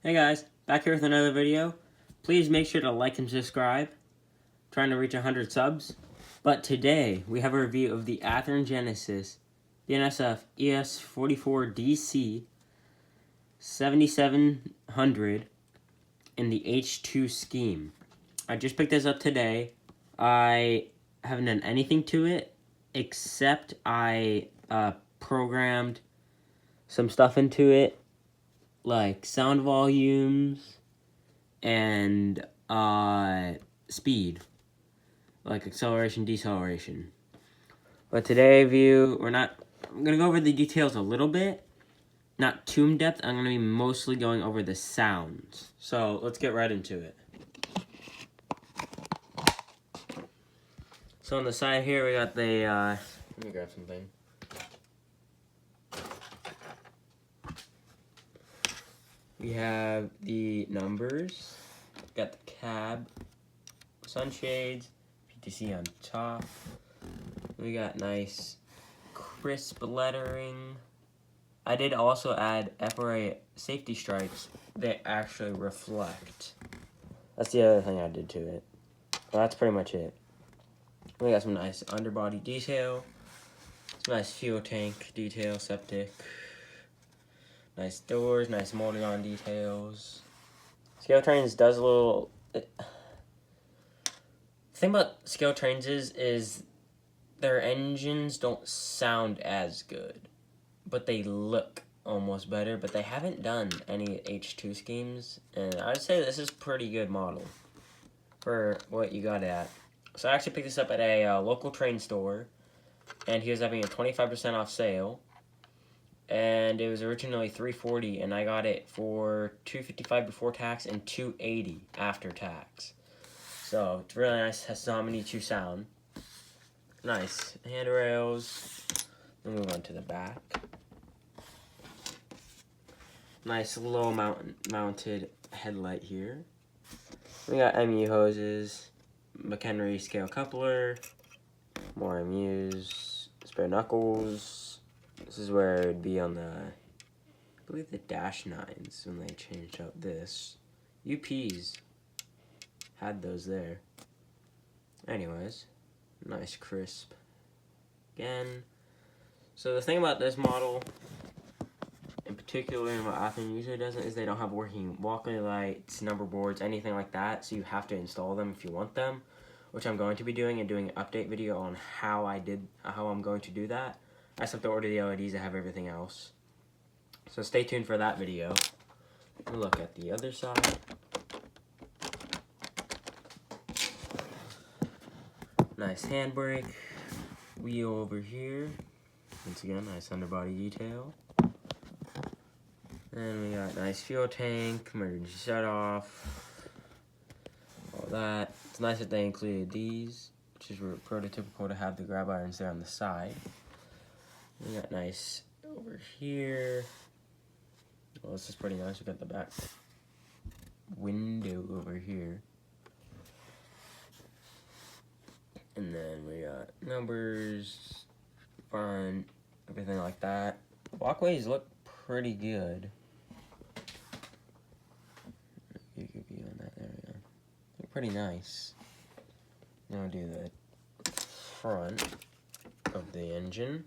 Hey guys, back here with another video. Please make sure to like and subscribe. Trying to reach 100 subs. But today, we have a review of the Athearn Genesis BNSF ES44DC 7700 in the H2 scheme. I just picked this up today. I haven't done anything to it except I programmed some stuff into it, like sound volumes and speed, like acceleration, deceleration. But today, I'm gonna go over the details a little bit, not too in depth. I'm gonna be mostly going over the sounds. So let's get right into it. So on the side here, we got the, let me grab something. We have the numbers, got the cab, sunshades, PTC on top. We got nice crisp lettering. I did also add FRA safety stripes that actually reflect. That's the other thing I did to it. Well, that's pretty much it. We got some nice underbody detail, some nice fuel tank detail, septic. Nice doors, nice molding on details. Scale Trains does a little... The thing about Scale Trains is their engines don't sound as good, but they look almost better, but they haven't done any H2 schemes, and I'd say this is a pretty good model for what you got at. So I actually picked this up at a local train store, and he was having a 25% off sale. And it was originally $340, and I got it for $255 before tax and $280 after tax. So it's really nice. Has so many to sound. Nice handrails. We'll move on to the back. Nice low mounted headlight here. We got MU hoses, McHenry scale coupler, more MUs, spare knuckles. This is where it would be on the, I believe the Dash 9s when they changed out this. UPs had those there. Anyways, nice crisp. Again, so the thing about this model, in particular, and what Athearn usually doesn't, is they don't have working walkway lights, number boards, anything like that, so you have to install them if you want them, which I'm going to be doing and doing an update video on how I'm going to do that. I just have to order the LEDs. I have everything else. So stay tuned for that video. Look at the other side. Nice handbrake. Wheel over here. Once again, nice underbody detail. And we got nice fuel tank, emergency shut off. All that. It's nice that they included these, which is prototypical to have the grab irons there on the side. We got nice over here. Well, this is pretty nice. We got the back window over here. And then we got numbers, front, everything like that. Walkways look pretty good. You could be on that. There we go. Look pretty nice. Now I'll do the front of the engine.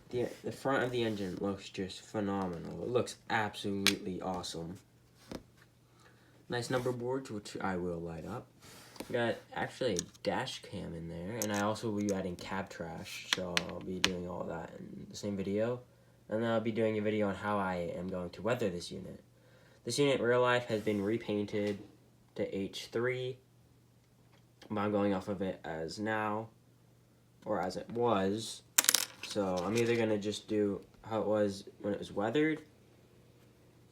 The front of the engine looks just phenomenal. It looks absolutely awesome. Nice number boards, which I will light up. Got actually a dash cam in there, and I also will be adding cab trash, so I'll be doing all that in the same video. And then I'll be doing a video on how I am going to weather this unit. This unit in real life has been repainted to H3, but I'm going off of it as now, or as it was. So I'm either going to just do how it was when it was weathered,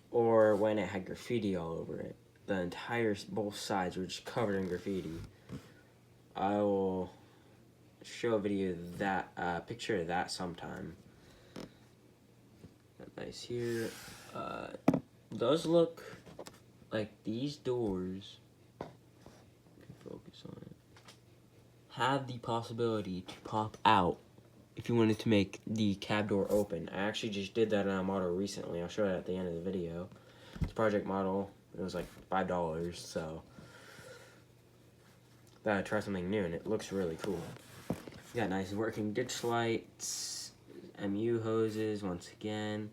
or when it had graffiti all over it. Both sides were just covered in graffiti. I will show a video of that, picture of that sometime. Nice here. Those look like these doors, focus on it, have the possibility to pop out if if you wanted to make the cab door open. I actually just did that on a model recently. I'll show it at the end of the video. It's a project model. It was like $5, so thought I'd try something new, and it looks really cool. Got nice working ditch lights, MU hoses once again,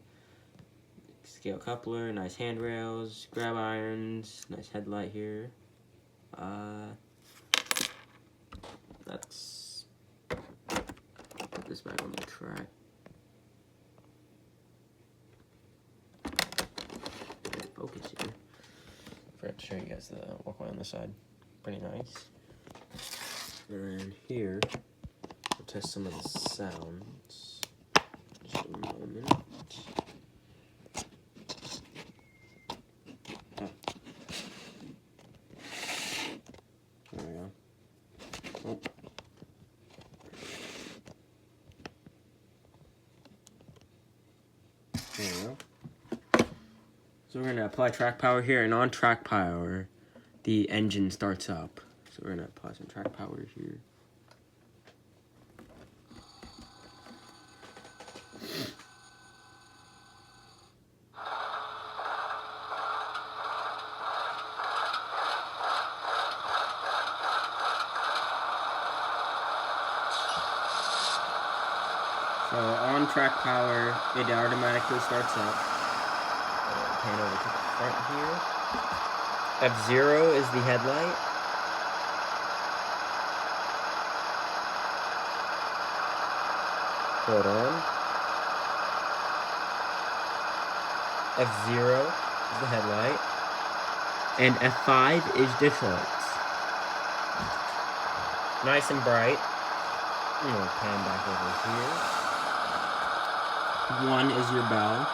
scale coupler, nice handrails, grab irons, nice headlight here. Let's put this back on the track. Focus here. Forgot to show you guys the walkway on the side. Pretty nice. And then here, we'll test some of the sounds. Just a moment. Oh. There we go. Oh. There we go. So we're going to apply track power here, and on track power, the engine starts up. So we're going to apply some track power here. So on track power, it automatically starts up. Pan over to the front here. F0 is the headlight. Hold on. F0 is the headlight. And F5 is ditch lights. Nice and bright. I'm gonna pan back over here. 1 is your bell.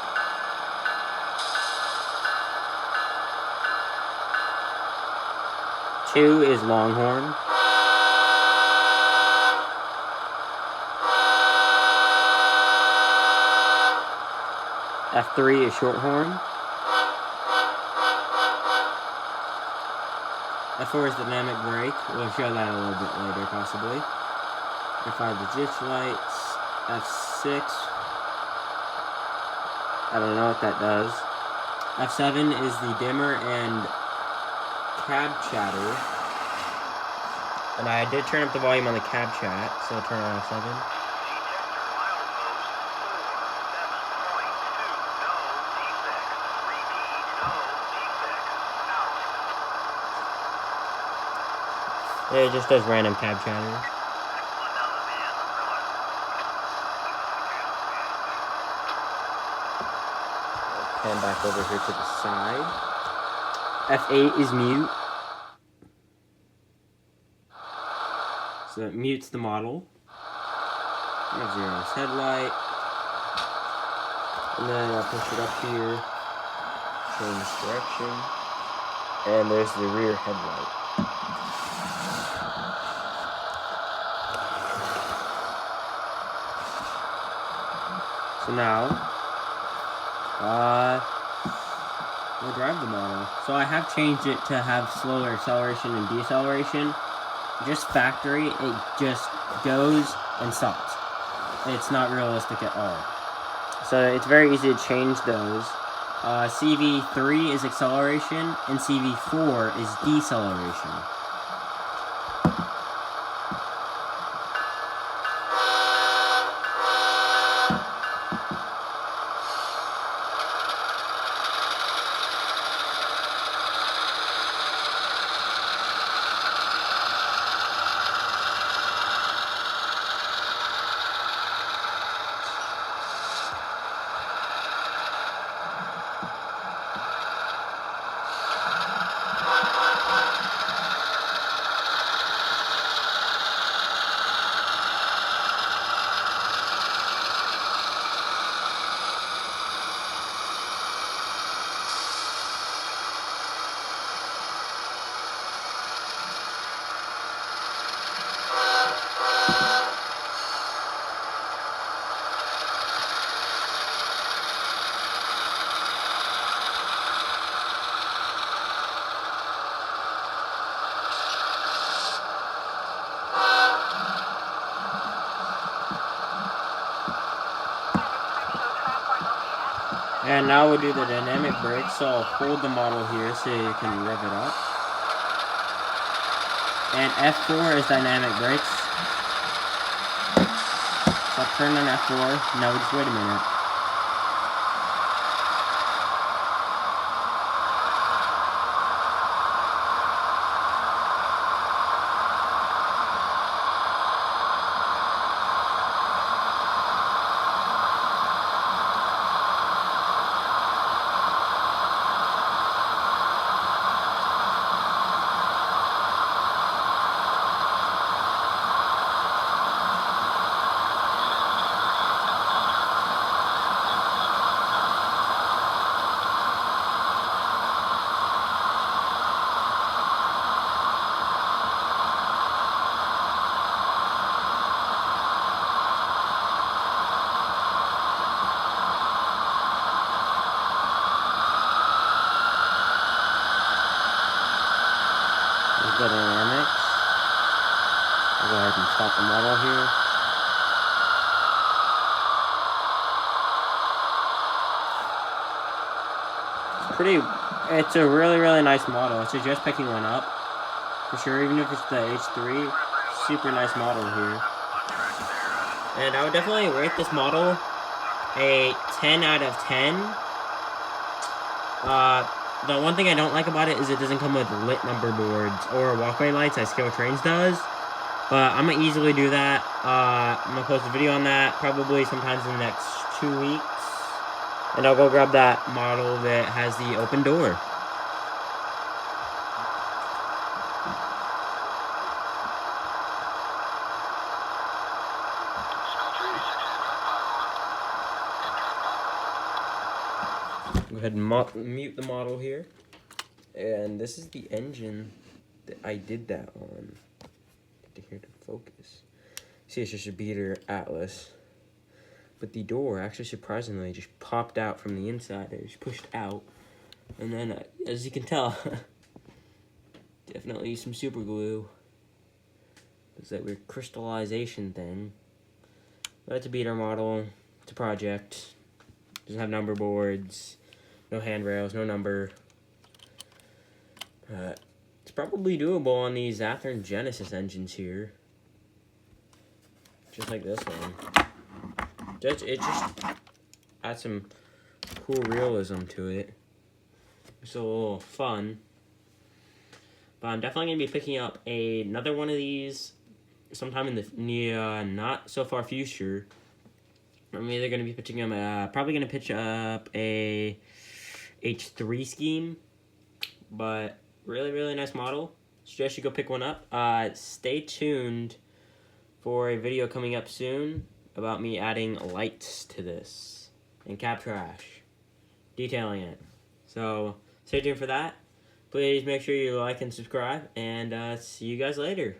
2 is longhorn. F3 is shorthorn. F4 is dynamic brake. We'll show that a little bit later, possibly. F5 is ditch lights. F6. I don't know what that does. F7 is the dimmer and cab chatter. And I did turn up the volume on the cab chat, so I'll turn on F7. It just does random cab chatter. Pan back over here to the side. F8 is mute. So it mutes the model. F0 is headlight. And then I'll push it up here. Change direction. And there's the rear headlight. So now, we'll drive the model. So I have changed it to have slower acceleration and deceleration. Just factory, it just goes and stops. It's not realistic at all. So it's very easy to change those. CV3 is acceleration, and CV4 is deceleration. And now we'll do the dynamic brakes, so I'll hold the model here so you can rev it up. And F4 is dynamic brakes. So I'll turn on F4, now we just wait a minute. The dynamics. I'll go ahead and stop the model here. It's a really nice model. I suggest picking one up for sure, even if it's the H3. Super nice model here. And I would definitely rate this model a 10 out of 10. The one thing I don't like about it is it doesn't come with lit number boards or walkway lights as Scale Trains does. But I'm going to easily do that. I'm going to post a video on that probably sometimes in the next 2 weeks. And I'll go grab that model that has the open door. Go ahead and mute the model here. And this is the engine that I did that on. Get to here to focus. See, it's just a beater Atlas. But the door actually surprisingly just popped out from the inside. It was pushed out. And then, as you can tell, definitely used some super glue. It's that weird crystallization thing. But it's a beater model. It's a project. Doesn't have number boards. No handrails, no number. It's probably doable on these Athearn Genesis engines here. Just like this one. It just adds some cool realism to it. It's a little fun. But I'm definitely going to be picking up another one of these sometime in the near, not so far future. I'm either going to be pitching up, probably going to pitch up a H3 scheme. But really nice model. Suggest you go pick one up. Stay tuned for a video coming up soon about me adding lights to this and cab trash, detailing it. So stay tuned for that. Please make sure you like and subscribe, and see you guys later.